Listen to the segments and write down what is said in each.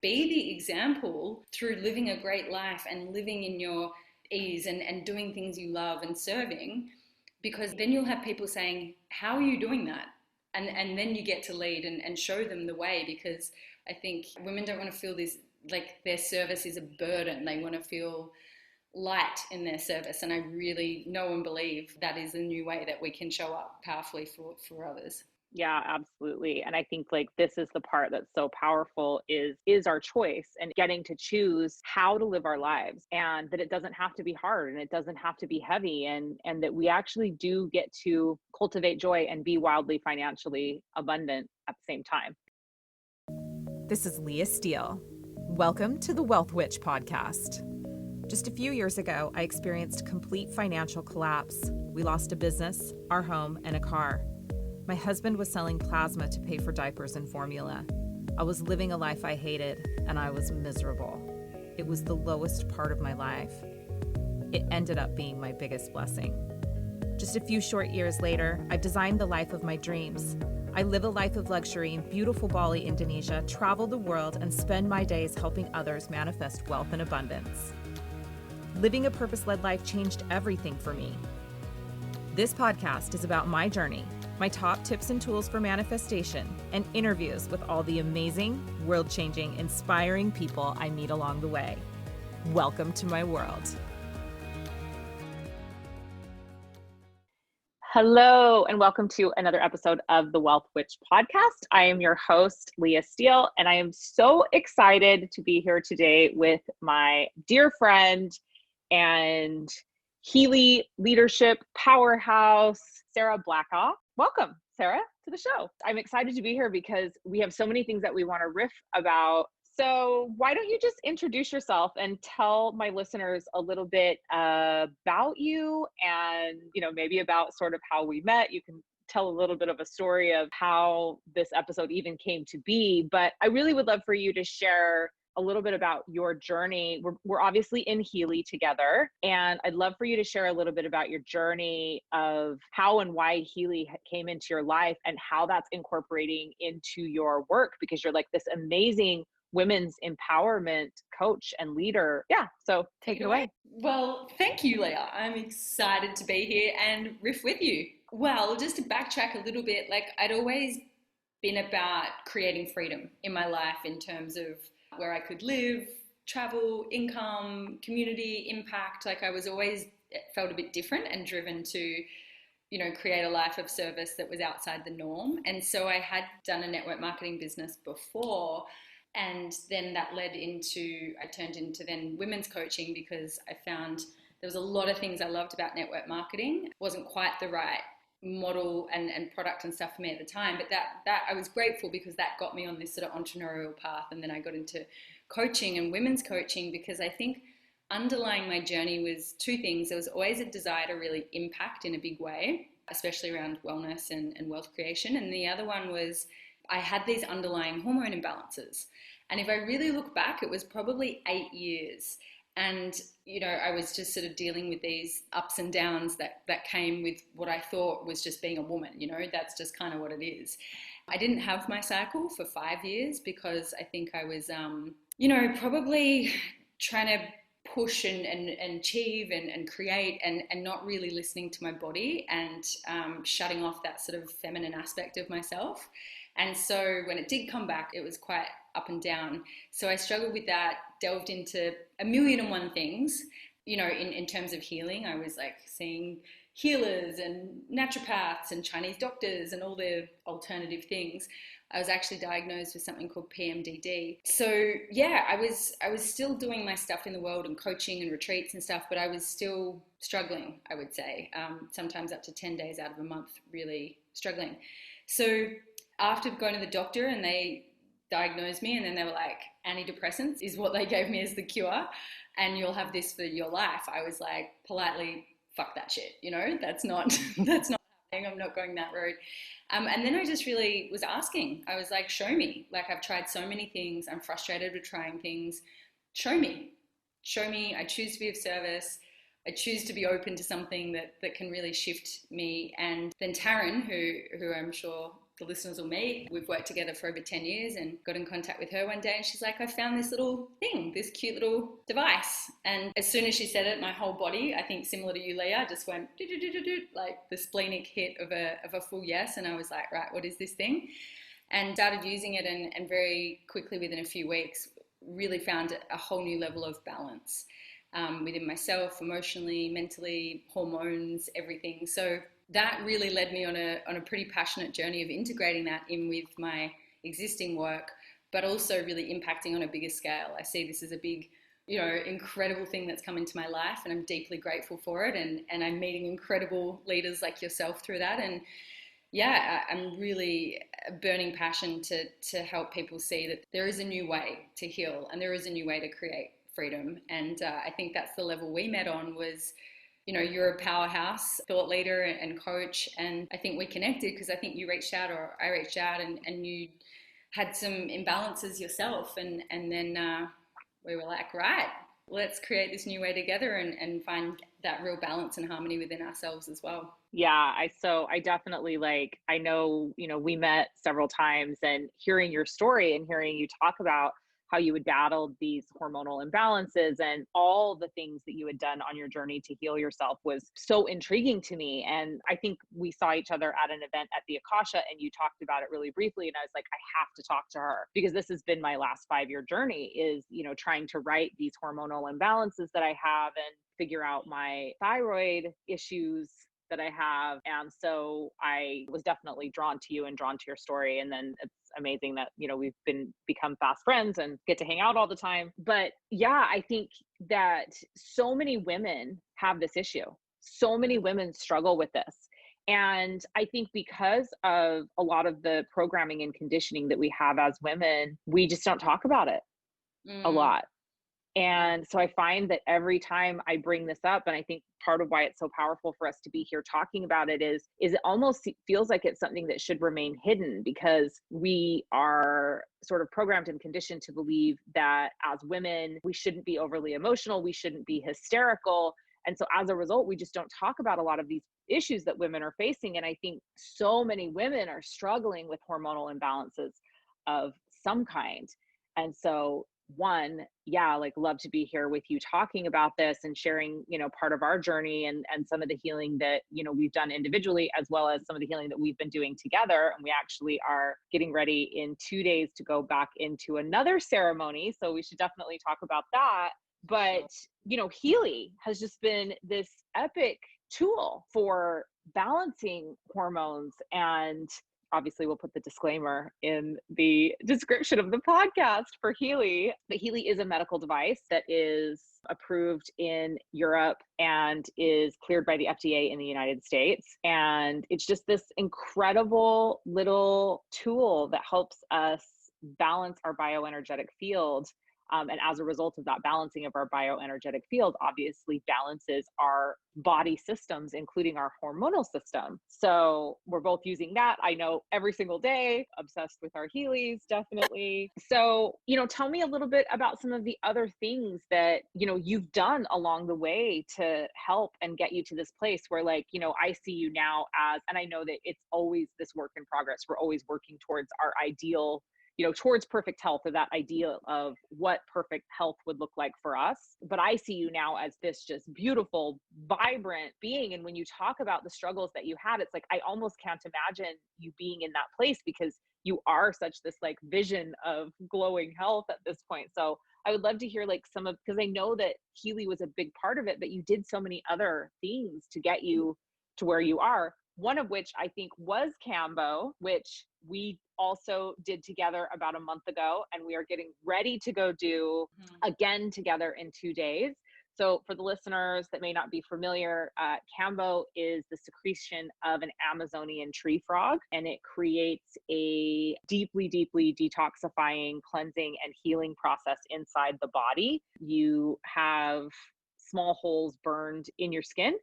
be the example through living a great life and living in your ease and doing things you love and serving, because then you'll have people saying, how are you doing that? And then you get to lead and show them the way, because I think women don't want to feel this, like their service is a burden. They want to feel light in their service. And I really know and believe that is a new way that we can show up powerfully for others. Yeah, absolutely. And I think like this is the part that's so powerful is our choice and getting to choose how to live our lives, and that it doesn't have to be hard and it doesn't have to be heavy, and that we actually do get to cultivate joy and be wildly financially abundant at the same time. This is Leah Steele. Welcome to the Wealth Witch podcast. Just a few years ago, I experienced complete financial collapse. We lost a business, our home, and a car. My husband was selling plasma to pay for diapers and formula. I was living a life I hated, and I was miserable. It was the lowest part of my life. It ended up being my biggest blessing. Just a few short years later, I've designed the life of my dreams. I live a life of luxury in beautiful Bali, Indonesia, travel the world, and spend my days helping others manifest wealth and abundance. Living a purpose-led life changed everything for me. This podcast is about my journey, my top tips and tools for manifestation, and interviews with all the amazing, world-changing, inspiring people I meet along the way. Welcome to my world. Hello, and welcome to another episode of the Wealth Witch podcast. I am your host, Leah Steele, and I am so excited to be here today with my dear friend and Healy leadership powerhouse, Sarah Blackah. Welcome, Sarah, to the show. I'm excited to be here because we have so many things that we want to riff about. So why don't you just introduce yourself and tell my listeners a little bit about you and, maybe about sort of how we met. You can tell a little bit of a story of how this episode even came to be, but I really would love for you to share a little bit about your journey. We're obviously in Healy together, and I'd love for you to share a little bit about your journey of how and why Healy came into your life and how that's incorporating into your work, because you're like this amazing women's empowerment coach and leader. Yeah, so take it away. Well, thank you, Leah. I'm excited to be here and riff with you. Well, just to backtrack a little bit, like I'd always been about creating freedom in my life in terms of where I could live, travel, income, community, impact. Like I was always felt a bit different and driven to, create a life of service that was outside the norm. And so I had done a network marketing business before, and then that I turned into then women's coaching, because I found there was a lot of things I loved about network marketing. It wasn't quite the right model and product and stuff for me at the time, but that I was grateful because that got me on this sort of entrepreneurial path. And then I got into coaching and women's coaching because I think underlying my journey was two things. There was always a desire to really impact in a big way, especially around wellness and wealth creation. And the other one was I had these underlying hormone imbalances. And if I really look back, it was probably 8 years. And, I was just sort of dealing with these ups and downs that came with what I thought was just being a woman, that's just kind of what it is. I didn't have my cycle for 5 years because I think I was, probably trying to push and achieve and create and not really listening to my body and shutting off that sort of feminine aspect of myself. And so when it did come back, it was quite up and down. So I struggled with that, delved into 1,000,001 things, in terms of healing. I was like seeing healers and naturopaths and Chinese doctors and all the alternative things. I was actually diagnosed with something called PMDD. So yeah, I was still doing my stuff in the world and coaching and retreats and stuff, but I was still struggling, I would say, sometimes up to 10 days out of a month, really struggling. So after going to the doctor and they diagnosed me, and then they were like, antidepressants is what they gave me as the cure, and you'll have this for your life. I was like, politely, fuck that shit, that's not happening. I'm not going that route. And then I just really was asking. I was like, show me. Like, I've tried so many things. I'm frustrated with trying things. Show me. I choose to be of service. I choose to be open to something that can really shift me. And then Taryn, who I'm sure the listeners will meet. We've worked together for over 10 years and got in contact with her one day, and she's like, I found this little thing, this cute little device. And as soon as she said it, my whole body, I think similar to you, Leah, just went like the splenic hit of a full yes. And I was like, right, what is this thing? And started using it, and very quickly within a few weeks really found a whole new level of balance within myself, emotionally, mentally, hormones, everything. So that really led me on a pretty passionate journey of integrating that in with my existing work, but also really impacting on a bigger scale. I see this as a big, incredible thing that's come into my life, and I'm deeply grateful for it. And I'm meeting incredible leaders like yourself through that. And yeah, I'm really a burning passion to help people see that there is a new way to heal, and there is a new way to create freedom. And I think that's the level we met on was, you're a powerhouse thought leader and coach. And I think we connected because I think you reached out, or I reached out, and you had some imbalances yourself. And then we were like, right, let's create this new way together and find that real balance and harmony within ourselves as well. Yeah, I definitely I know, we met several times, and hearing your story and hearing you talk about how you had battled these hormonal imbalances and all the things that you had done on your journey to heal yourself was so intriguing to me. And I think we saw each other at an event at the Akasha, and you talked about it really briefly. And I was like, I have to talk to her, because this has been my last 5-year journey, is, trying to right these hormonal imbalances that I have and figure out my thyroid issues that I have. And so I was definitely drawn to you and drawn to your story. And then it's amazing that, we've become fast friends and get to hang out all the time. But yeah, I think that so many women have this issue. So many women struggle with this. And I think because of a lot of the programming and conditioning that we have as women, we just don't talk about it a lot. And so I find that every time I bring this up, and I think part of why it's so powerful for us to be here talking about it is it almost feels like it's something that should remain hidden, because we are sort of programmed and conditioned to believe that as women, we shouldn't be overly emotional, we shouldn't be hysterical. And so as a result, we just don't talk about a lot of these issues that women are facing. And I think so many women are struggling with hormonal imbalances of some kind. And so love to be here with you talking about this and sharing, part of our journey and some of the healing that, we've done individually, as well as some of the healing that we've been doing together. And we actually are getting ready in 2 days to go back into another ceremony. So we should definitely talk about that. But, Healy has just been this epic tool for balancing hormones. And obviously, we'll put the disclaimer in the description of the podcast for Healy. But Healy is a medical device that is approved in Europe and is cleared by the FDA in the United States. And it's just this incredible little tool that helps us balance our bioenergetic field. And as a result of that balancing of our bioenergetic field, obviously balances our body systems, including our hormonal system. So we're both using that. I know every single day, obsessed with our Heelys, definitely. So, tell me a little bit about some of the other things that, you've done along the way to help and get you to this place where I see you now as, and I know that it's always this work in progress. We're always working towards our ideal, towards perfect health, or that idea of what perfect health would look like for us. But I see you now as this just beautiful, vibrant being. And when you talk about the struggles that you had, it's like, I almost can't imagine you being in that place, because you are such this vision of glowing health at this point. So I would love to hear because I know that Healy was a big part of it, but you did so many other things to get you to where you are. One of which I think was Cambo, which we also did together about a month ago, and we are getting ready to go do again together in 2 days. So for the listeners that may not be familiar, Cambo is the secretion of an Amazonian tree frog, and it creates a deeply, deeply detoxifying, cleansing, and healing process inside the body. You have small holes burned in your skin,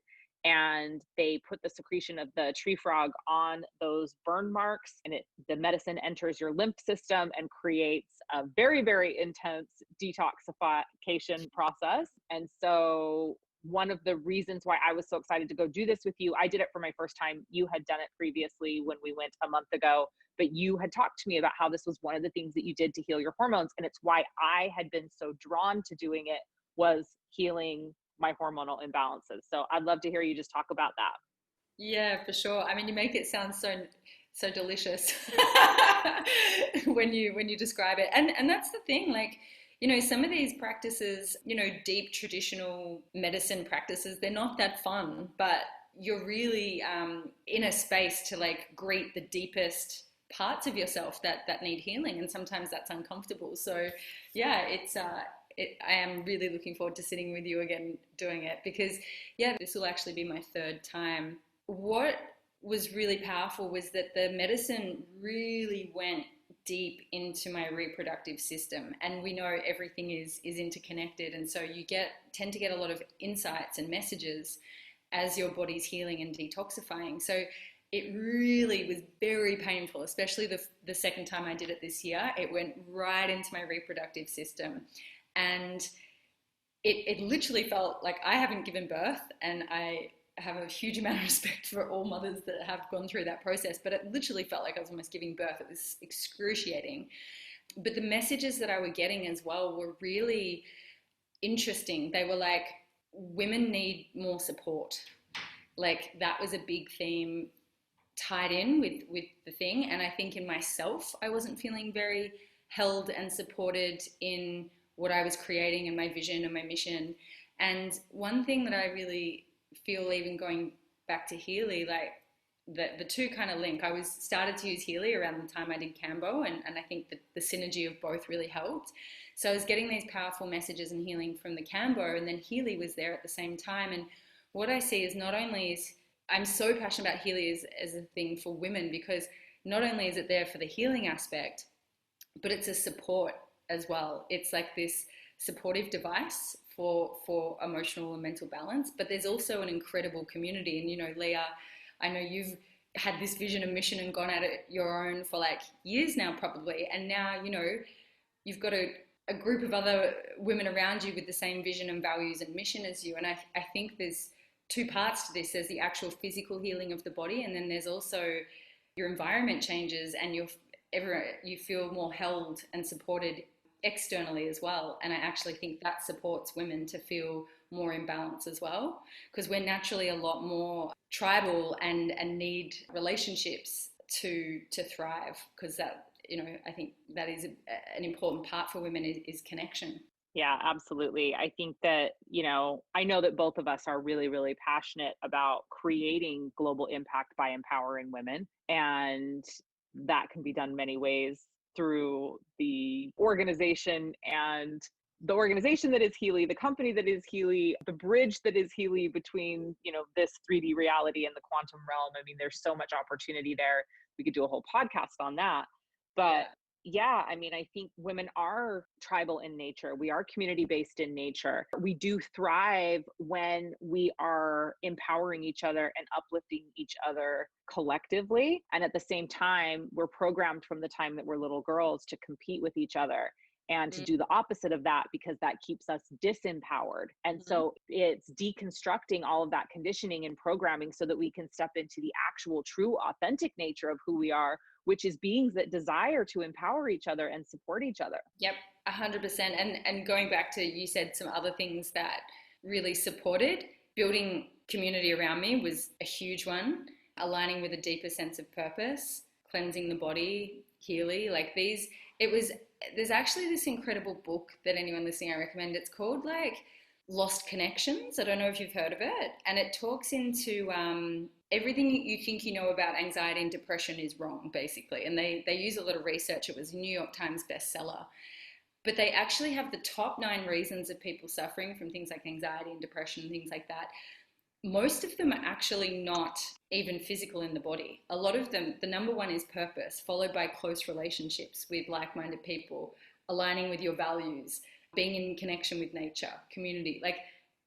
and they put the secretion of the tree frog on those burn marks, and the medicine enters your lymph system and creates a very, very intense detoxification process. And so one of the reasons why I was so excited to go do this with you. I did it for my first time. You had done it previously when we went a month ago, but you had talked to me about how this was one of the things that you did to heal your hormones. And it's why I had been so drawn to doing it, was healing my hormonal imbalances. So I'd love to hear you just talk about that. Yeah, for sure. I mean, you make it sound so delicious when you describe it. And that's the thing, like, you know, some of these practices, you know, deep traditional medicine practices, they're not that fun, but you're really in a space to like greet the deepest parts of yourself that need healing, and sometimes that's uncomfortable. So yeah, I am really looking forward to sitting with you again doing it, because yeah, this will actually be my third time. What was really powerful was that the medicine really went deep into my reproductive system, and we know everything is interconnected, and so you tend to get a lot of insights and messages as your body's healing and detoxifying. So it really was very painful, especially the second time I did it this year. It went right into my reproductive system, and it literally felt like I haven't given birth, and I have a huge amount of respect for all mothers that have gone through that process, but it literally felt like I was almost giving birth. It was excruciating. But the messages that I were getting as well were really interesting. They were like, women need more support. Like, that was a big theme tied in with the thing. And I think in myself, I wasn't feeling very held and supported in what I was creating and my vision and my mission. And one thing that I really feel, even going back to Healy, like the two kind of link. I started to use Healy around the time I did Cambo, and I think that the synergy of both really helped. So I was getting these powerful messages and healing from the Cambo, and then Healy was there at the same time. And what I see is, not only is I'm so passionate about Healy as a thing for women, because not only is it there for the healing aspect, but it's a support as well. It's like this supportive device for emotional and mental balance, but there's also an incredible community. And, you know, Leah, I know you've had this vision and mission and gone at it your own for like years now, probably. And now, you know, you've got a group of other women around you with the same vision and values and mission as you. And I think there's two parts to this. There's the actual physical healing of the body, and then there's also your environment changes, and you feel more held and supported externally as well. And I actually think that supports women to feel more in balance as well, because we're naturally a lot more tribal and need relationships to thrive, because that, you know, I think that is an important part for women is connection. Yeah, absolutely. I think that, you know, I know that both of us are really, really passionate about creating global impact by empowering women, and that can be done many ways, through the organization and the organization that is Healy, the company that is Healy, the bridge that is Healy between, you know, this 3D reality and the quantum realm. I mean, there's so much opportunity there. We could do a whole podcast on that. But yeah, I mean, I think women are tribal in nature. We are community-based in nature. We do thrive when we are empowering each other and uplifting each other collectively. And at the same time, we're programmed from the time that we're little girls to compete with each other and to do the opposite of that, because that keeps us disempowered. And so it's deconstructing all of that conditioning and programming so that we can step into the actual, true, authentic nature of who we are, which is beings that desire to empower each other and support each other. Yep, 100%. And going back to, you said some other things that really supported, building community around me was a huge one. Aligning with a deeper sense of purpose, cleansing the body, Healy, like these, there's actually this incredible book that anyone listening, I recommend. It's called like Lost Connections. I don't know if you've heard of it. And it talks into everything you think you know about anxiety and depression is wrong, basically. And they use a lot of research. It was a New York Times bestseller. But they actually have the top 9 reasons of people suffering from things like anxiety and depression and things like that. Most of them are actually not even physical in the body. A lot of them, the number one is purpose, followed by close relationships with like-minded people, aligning with your values, being in connection with nature, community, like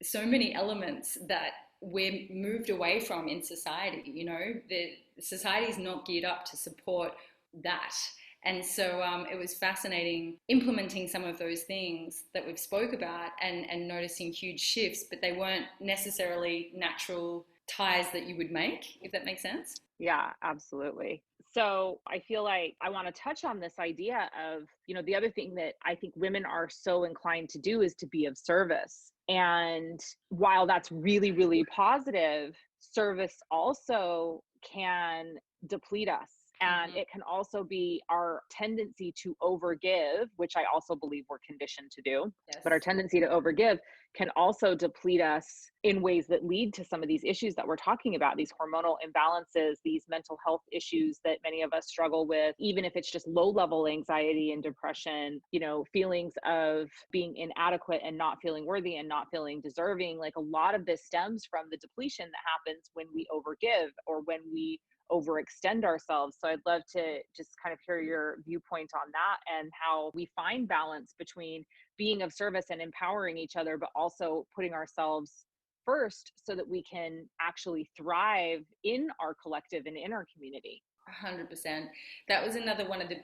so many elements that we're moved away from in society. You know, the society is not geared up to support that. And so it was fascinating implementing some of those things that we've spoke about and noticing huge shifts, but they weren't necessarily natural ties that you would make, if that makes sense. Yeah, absolutely. So I feel like I want to touch on this idea of, the other thing that I think women are so inclined to do is to be of service. And while that's really, really positive, service also can deplete us. And it can also be our tendency to overgive, which I also believe we're conditioned to do. Yes. But our tendency to overgive can also deplete us in ways that lead to some of these issues that we're talking about, these hormonal imbalances, these mental health issues that many of us struggle with, even if it's just low-level anxiety and depression, feelings of being inadequate and not feeling worthy and not feeling deserving. Like, a lot of this stems from the depletion that happens when we overgive or when we overextend ourselves. So I'd love to just kind of hear your viewpoint on that and how we find balance between being of service and empowering each other, but also putting ourselves first so that we can actually thrive in our collective and in our community. 100%. That was another one of the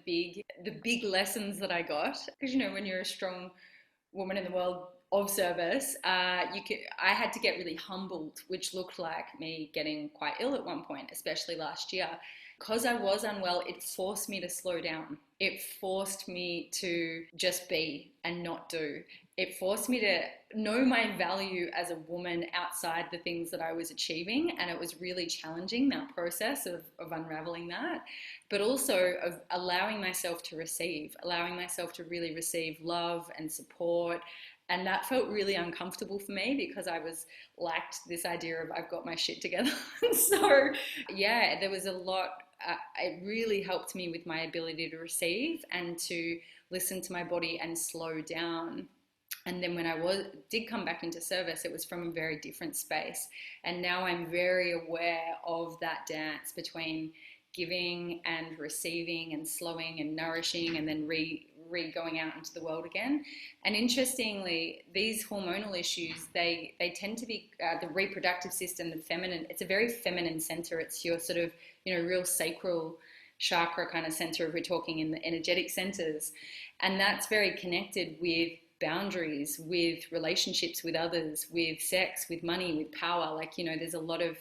big lessons that I got, because when you're a strong woman in the world of service, I had to get really humbled, which looked like me getting quite ill at one point, especially last year. Because I was unwell, it forced me to slow down. It forced me to just be and not do. It forced me to know my value as a woman outside the things that I was achieving. And it was really challenging, that process of unraveling that, but also of allowing myself to really receive love and support. And that felt really uncomfortable for me because I lacked this idea of I've got my shit together. So yeah, there was a lot. It really helped me with my ability to receive and to listen to my body and slow down. And then when I did come back into service, it was from a very different space. And now I'm very aware of that dance between giving and receiving and slowing and nourishing and then going out into the world again. And interestingly, these hormonal issues, they tend to be the reproductive system, the feminine. It's a very feminine center. It's your sort of real sacral chakra kind of center if we're talking in the energetic centers, and that's very connected with boundaries, with relationships with others, with sex, with money, with power. Like, there's a lot of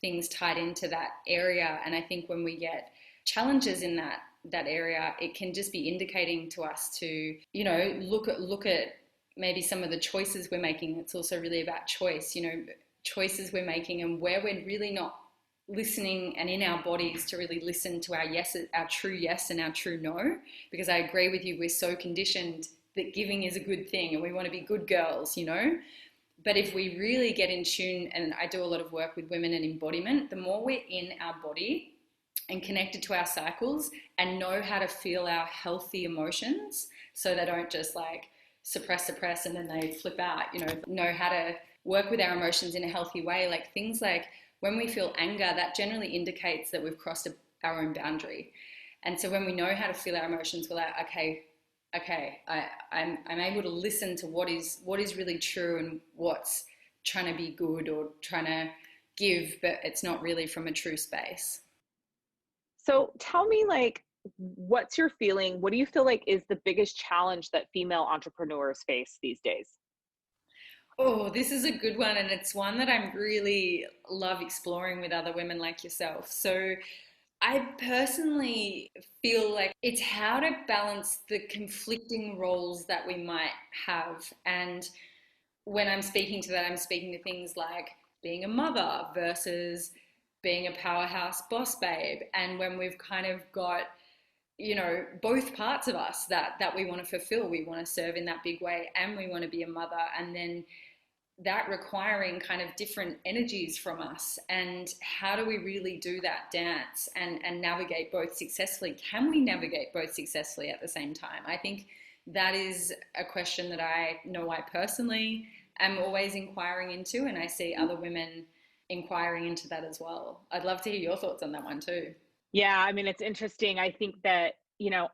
things tied into that area. And I think when we get challenges in that area, it can just be indicating to us to, look at maybe some of the choices we're making. It's also really about choice, choices we're making and where we're really not listening and in our bodies to really listen to our yes, our true yes and our true no. Because I agree with you, we're so conditioned that giving is a good thing and we want to be good girls, But if we really get in tune, and I do a lot of work with women and embodiment, the more we're in our body and connected to our cycles and know how to feel our healthy emotions so they don't just like suppress and then they flip out, know how to work with our emotions in a healthy way. Like things like when we feel anger, that generally indicates that we've crossed our own boundary. And so when we know how to feel our emotions, we're like, okay, I'm able to listen to what is really true and what's trying to be good or trying to give, but it's not really from a true space. So tell me, like, what's your feeling? What do you feel like is the biggest challenge that female entrepreneurs face these days? Oh, this is a good one. And it's one that I really love exploring with other women like yourself. So I personally feel like it's how to balance the conflicting roles that we might have. And when I'm speaking to that, I'm speaking to things like being a mother versus being a powerhouse boss babe. And when we've kind of got, both parts of us that we want to fulfill, we want to serve in that big way and we want to be a mother. And then that requiring kind of different energies from us, and how do we really do that dance and navigate both successfully? Can we navigate both successfully at the same time? I think that is a question that I know I personally am always inquiring into, and I see other women inquiring into that as well. I'd love to hear your thoughts on that one too. Yeah, I mean, it's interesting. I think that,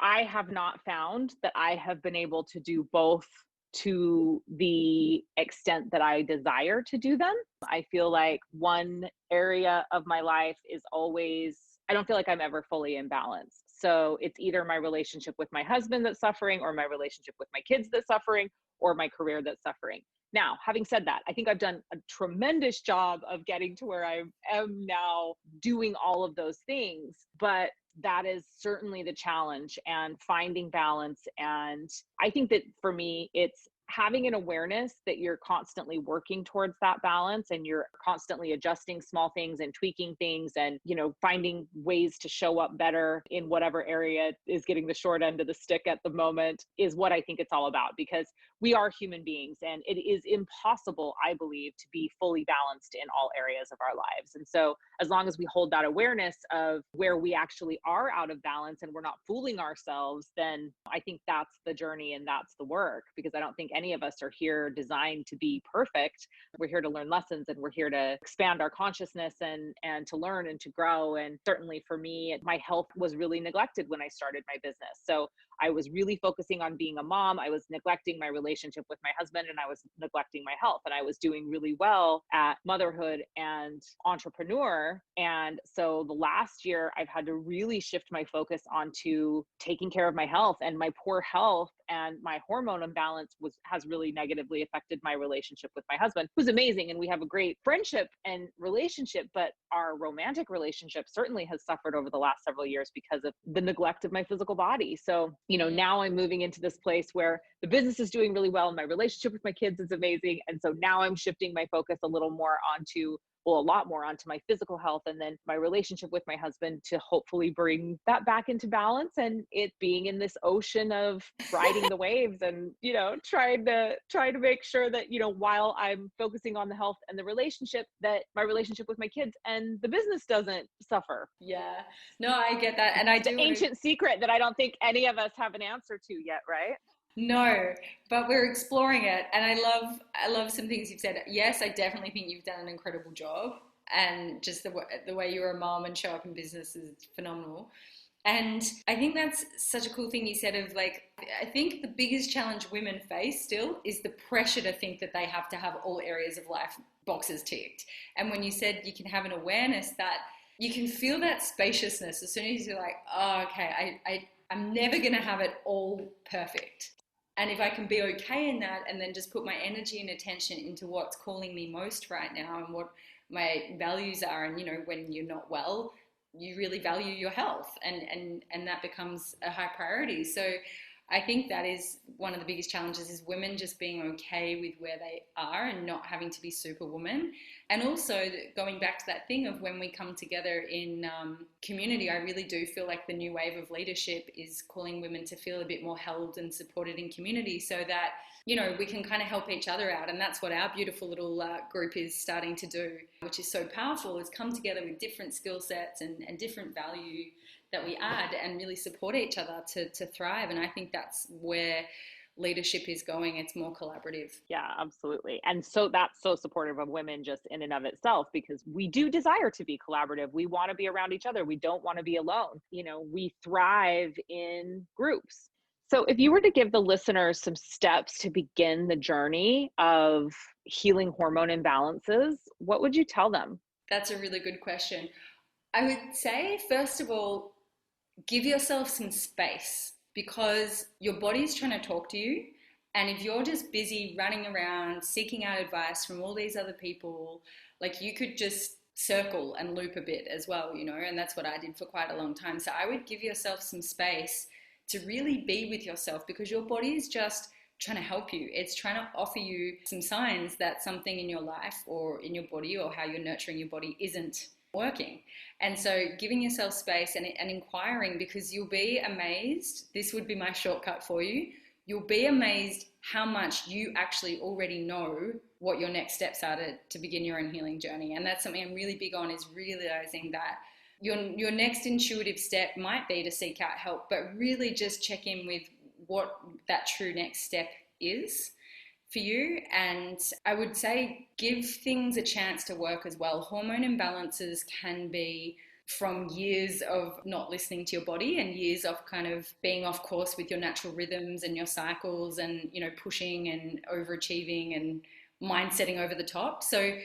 I have not found that I have been able to do both to the extent that I desire to do them. I feel like one area of my life is always, I don't feel like I'm ever fully in balance. So it's either my relationship with my husband that's suffering, or my relationship with my kids that's suffering, or my career that's suffering. Now, having said that, I think I've done a tremendous job of getting to where I am now, doing all of those things, but that is certainly the challenge, and finding balance. And I think that for me, it's having an awareness that you're constantly working towards that balance, and you're constantly adjusting small things and tweaking things, and, finding ways to show up better in whatever area is getting the short end of the stick at the moment, is what I think it's all about. Because we are human beings, and it is impossible, I believe, to be fully balanced in all areas of our lives. And so as long as we hold that awareness of where we actually are out of balance, and we're not fooling ourselves, then I think that's the journey and that's the work. Because I don't think any of us are here designed to be perfect. We're here to learn lessons, and we're here to expand our consciousness, and to learn and to grow. And certainly for me, my health was really neglected when I started my business. So I was really focusing on being a mom. I was neglecting my relationship with my husband, and I was neglecting my health. And I was doing really well at motherhood and entrepreneur. And so the last year, I've had to really shift my focus onto taking care of my health. And my poor health and my hormone imbalance has really negatively affected my relationship with my husband, who's amazing. And we have a great friendship and relationship, but our romantic relationship certainly has suffered over the last several years because of the neglect of my physical body. So, now I'm moving into this place where the business is doing really well, and my relationship with my kids is amazing. And so now I'm shifting my focus a lot more onto my physical health, and then my relationship with my husband, to hopefully bring that back into balance, and it being in this ocean of riding the waves, and, trying to make sure that, while I'm focusing on the health and the relationship, that my relationship with my kids and the business doesn't suffer. Yeah, no, I get that. And I do. It's an ancient secret that I don't think any of us have an answer to yet, right? No, but we're exploring it. And I love some things you've said. Yes, I definitely think you've done an incredible job. And just the way you're a mom and show up in business is phenomenal. And I think that's such a cool thing you said of I think the biggest challenge women face still is the pressure to think that they have to have all areas of life boxes ticked. And when you said you can have an awareness that you can feel that spaciousness as soon as you're like, oh, okay, I'm never going to have it all perfect. And if I can be okay in that, and then just put my energy and attention into what's calling me most right now and what my values are, and, when you're not well, you really value your health, and that becomes a high priority. So I think that is one of the biggest challenges, is women just being okay with where they are and not having to be superwoman. And also going back to that thing of when we come together in community, I really do feel like the new wave of leadership is calling women to feel a bit more held and supported in community, so that, we can kind of help each other out. And that's what our beautiful little group is starting to do, which is so powerful, is come together with different skill sets and different value that we add, and really support each other to thrive. And I think that's where leadership is going. It's more collaborative. Yeah, absolutely. And so that's so supportive of women just in and of itself, because we do desire to be collaborative. We want to be around each other. We don't want to be alone. We thrive in groups. So if you were to give the listeners some steps to begin the journey of healing hormone imbalances, what would you tell them? That's a really good question. I would say, first of all, give yourself some space, because your body's trying to talk to you. And if you're just busy running around seeking out advice from all these other people, you could just circle and loop a bit as well, and that's what I did for quite a long time. So I would give yourself some space to really be with yourself, because your body is just trying to help you. It's trying to offer you some signs that something in your life or in your body, or how you're nurturing your body, isn't working. And so giving yourself space and inquiring, because you'll be amazed. This would be my shortcut for you. You'll be amazed how much you actually already know what your next steps are to begin your own healing journey. And that's something I'm really big on, is realizing that your next intuitive step might be to seek out help, but really just check in with what that true next step is for you. And I would say give things a chance to work as well. Hormone imbalances can be from years of not listening to your body, and years of kind of being off course with your natural rhythms and your cycles, and pushing and overachieving and mind setting over the top. So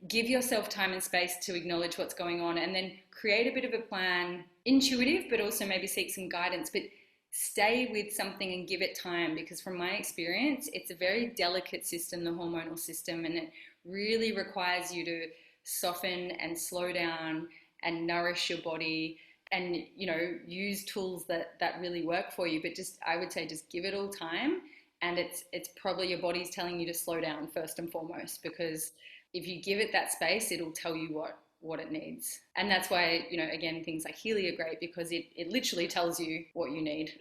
give yourself time and space to acknowledge what's going on, and then create a bit of a plan, intuitive, but also maybe seek some guidance, but stay with something and give it time, because from my experience, it's a very delicate system, the hormonal system, and it really requires you to soften and slow down and nourish your body and, you know, use tools that really work for you. But just, I would say, just give it all time. And it's probably your body's telling you to slow down first and foremost, because if you give it that space, it'll tell you what it needs. And that's why, you know, again, things like Healy are great, because it literally tells you what you need.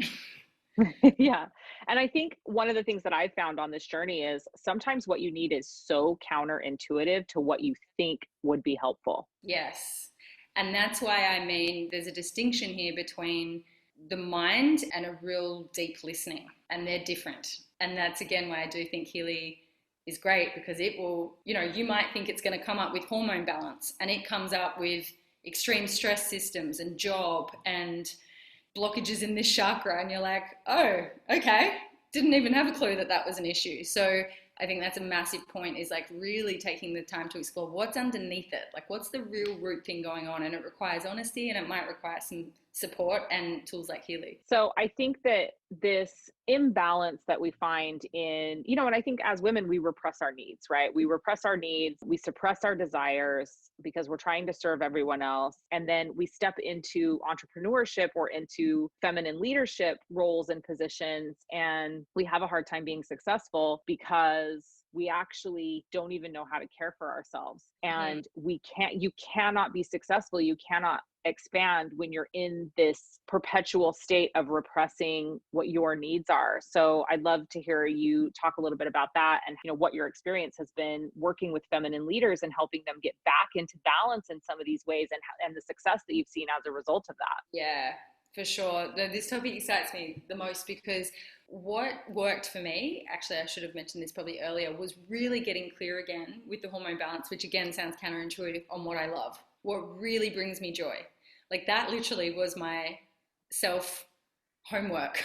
Yeah. And I think one of the things that I found on this journey is sometimes what you need is so counterintuitive to what you think would be helpful. Yes. And that's why, I mean, there's a distinction here between the mind and a real deep listening, and they're different. And that's, again, why I do think Healy is great, because it will, you know, you might think it's going to come up with hormone balance, and it comes up with extreme stress systems and job and blockages in this chakra, and you're like, oh, okay, didn't even have a clue that was an issue. So I think that's a massive point, is like really taking the time to explore what's underneath it, like what's the real root thing going on. And it requires honesty, and it might require some support and tools like Healy. So I think that this imbalance that we find in, you know, and I think as women, we repress our needs, right? We repress our needs, we suppress our desires because we're trying to serve everyone else. And then we step into entrepreneurship or into feminine leadership roles and positions, and we have a hard time being successful because we actually don't even know how to care for ourselves. And you cannot be successful. You cannot expand when you're in this perpetual state of repressing what your needs are. So I'd love to hear you talk a little bit about that, and, you know, what your experience has been working with feminine leaders and helping them get back into balance in some of these ways, and the success that you've seen as a result of that. Yeah, for sure. This topic excites me the most, because what worked for me, actually, I should have mentioned this probably earlier, was really getting clear again with the hormone balance, which again sounds counterintuitive, on what I love, what really brings me joy. Like, that literally was my self homework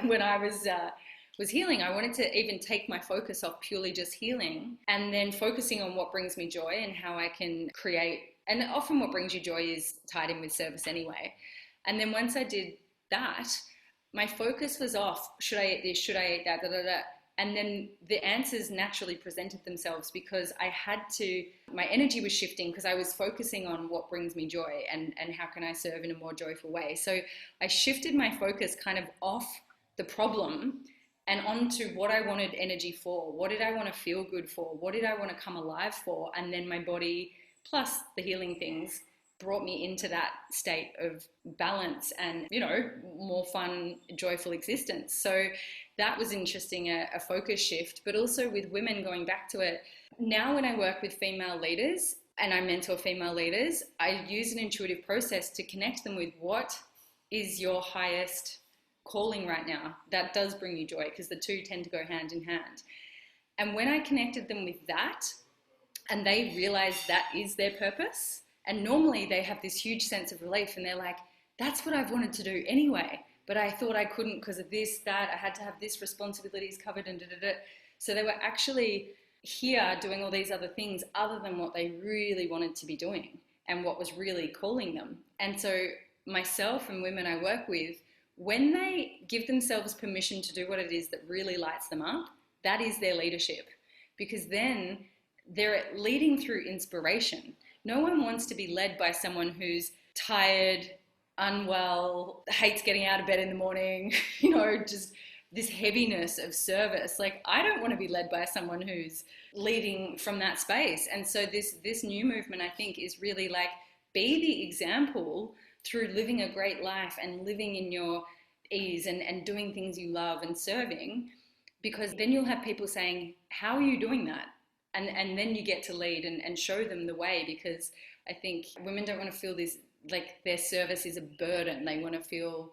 when I was healing. I wanted to even take my focus off purely just healing, and then focusing on what brings me joy and how I can create. And often what brings you joy is tied in with service anyway. And then once I did that, my focus was off, should I eat this, should I eat that, da, da, da. And then the answers naturally presented themselves, because I had to, my energy was shifting, because I was focusing on what brings me joy and how can I serve in a more joyful way. So I shifted my focus kind of off the problem and onto what I wanted energy for. What did I want to feel good for? What did I want to come alive for? And then my body, plus the healing things, brought me into that state of balance and, you know, more fun, joyful existence. So that was interesting, a focus shift. But also with women, going back to it, now when I work with female leaders and I mentor female leaders, I use an intuitive process to connect them with what is your highest calling right now. That does bring you joy, because the two tend to go hand in hand. And when I connected them with that, and they realized that is their purpose, and normally they have this huge sense of relief, and they're like, that's what I've wanted to do anyway, but I thought I couldn't because of this, that, I had to have this responsibilities covered and da-da-da. So they were actually here doing all these other things other than what they really wanted to be doing and what was really calling them. And so myself and women I work with, when they give themselves permission to do what it is that really lights them up, that is their leadership, because then they're leading through inspiration. No one wants to be led by someone who's tired, unwell, hates getting out of bed in the morning, you know, just this heaviness of service. Like, I don't want to be led by someone who's leading from that space. And so this new movement, I think, is really like, be the example through living a great life and living in your ease and doing things you love and serving, because then you'll have people saying, how are you doing that? And then you get to lead and show them the way, because I think women don't want to feel this, like their service is a burden. They want to feel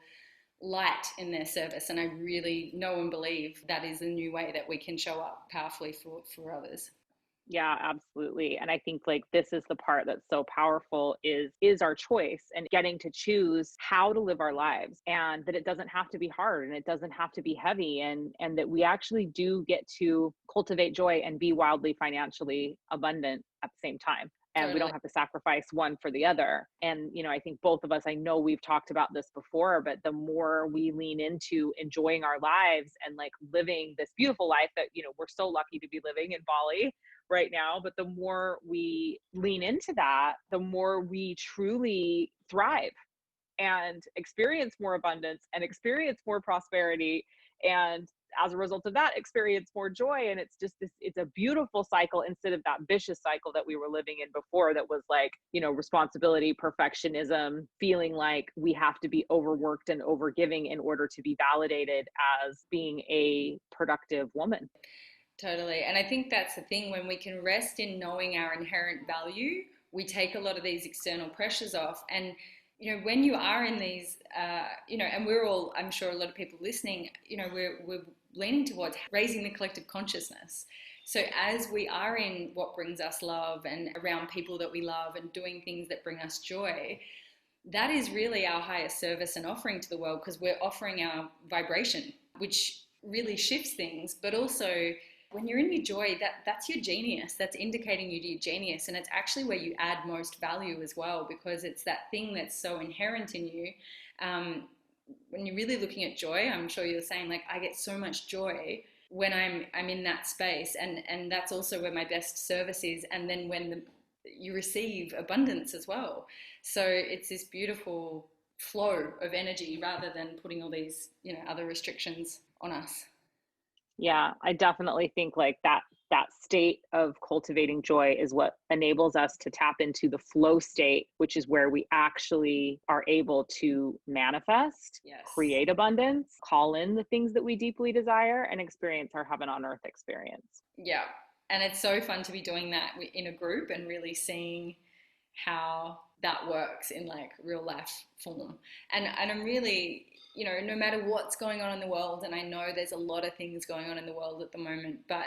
light in their service. And I really know and believe that is a new way that we can show up powerfully for others. Yeah, absolutely. And I think like this is the part that's so powerful is our choice and getting to choose how to live our lives, and that it doesn't have to be hard and it doesn't have to be heavy, and that we actually do get to cultivate joy and be wildly financially abundant at the same time. And we Totally. don't have to sacrifice one for the other. And, I think both of us, I know we've talked about this before, but the more we lean into enjoying our lives and like living this beautiful life that, we're so lucky to be living in Bali right now, but the more we lean into that, the more we truly thrive and experience more abundance and experience more prosperity, and as a result of that experience more joy. And it's just it's a beautiful cycle instead of that vicious cycle that we were living in before, that was like, responsibility, perfectionism, feeling like we have to be overworked and overgiving in order to be validated as being a productive woman. Totally. And I think that's the thing, when we can rest in knowing our inherent value, we take a lot of these external pressures off. And, when you are in these, and we're all, I'm sure a lot of people listening, we're leaning towards raising the collective consciousness. So as we are in what brings us love and around people that we love and doing things that bring us joy, that is really our highest service and offering to the world, because we're offering our vibration, which really shifts things. But also, when you're in your joy, that's your genius. That's indicating you to your genius. And it's actually where you add most value as well, because it's that thing that's so inherent in you. When you're really looking at joy, I'm sure you're saying, like, I get so much joy when I'm in that space. And that's also where my best service is. And then when you receive abundance as well. So it's this beautiful flow of energy rather than putting all these, other restrictions on us. Yeah, I definitely think like that state of cultivating joy is what enables us to tap into the flow state, which is where we actually are able to manifest, Yes. Create abundance, call in the things that we deeply desire, and experience our heaven on earth experience. Yeah. And it's so fun to be doing that in a group and really seeing how that works in like real life form. And I'm really, no matter what's going on in the world, and I know there's a lot of things going on in the world at the moment, but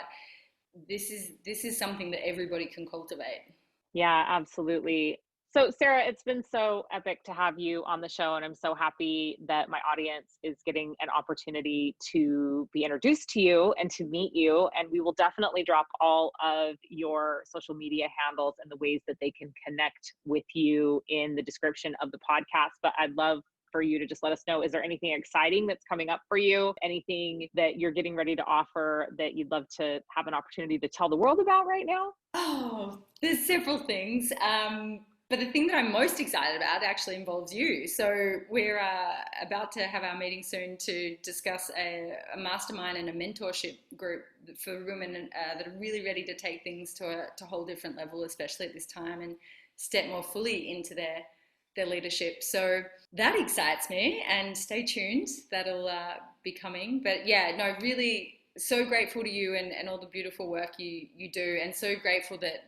this is something that everybody can cultivate. Yeah, absolutely. So Sarah, it's been so epic to have you on the show, and I'm so happy that my audience is getting an opportunity to be introduced to you and to meet you. And we will definitely drop all of your social media handles and the ways that they can connect with you in the description of the podcast. But I'd love for you to just let us know, is there anything exciting that's coming up for you? Anything that you're getting ready to offer that you'd love to have an opportunity to tell the world about right now? Oh, there's several things. But the thing that I'm most excited about actually involves you. So we're about to have our meeting soon to discuss a mastermind and a mentorship group for women that are really ready to take things to a whole different level, especially at this time, and step more fully into their leadership. So that excites me, and stay tuned. That'll be coming. But yeah, no, really so grateful to you and all the beautiful work you do, and so grateful that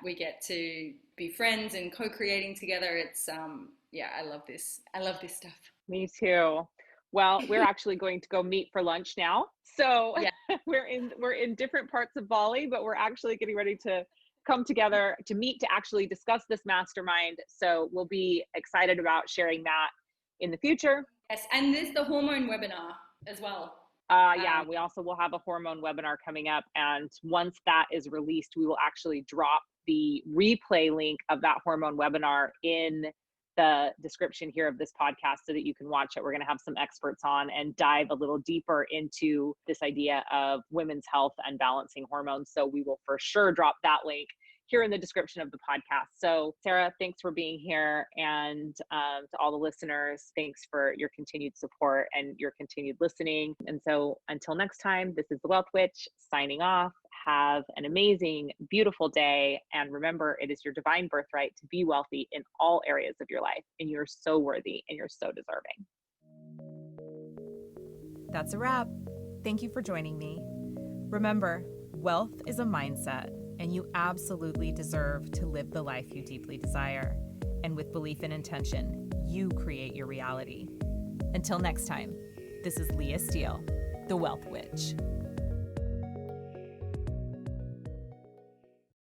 we get to be friends and co-creating together. It's I love this stuff. Me too. Well, we're actually going to go meet for lunch now. So yeah. we're in different parts of Bali, but we're actually getting ready to come together to meet to actually discuss this mastermind. So we'll be excited about sharing that in the future. Yes, and there's the hormone webinar as well. We also will have a hormone webinar coming up. And once that is released, we will actually drop the replay link of that hormone webinar in the description here of this podcast so that you can watch it. We're going to have some experts on and dive a little deeper into this idea of women's health and balancing hormones. So we will for sure drop that link here in the description of the podcast. So Sarah, thanks for being here. And to all the listeners, thanks for your continued support and your continued listening. And so until next time, this is the Wealth Witch signing off. Have an amazing, beautiful day. And remember, it is your divine birthright to be wealthy in all areas of your life. And you're so worthy and you're so deserving. That's a wrap. Thank you for joining me. Remember, wealth is a mindset, and you absolutely deserve to live the life you deeply desire. And with belief and intention, you create your reality. Until next time, this is Leah Steele, the Wealth Witch.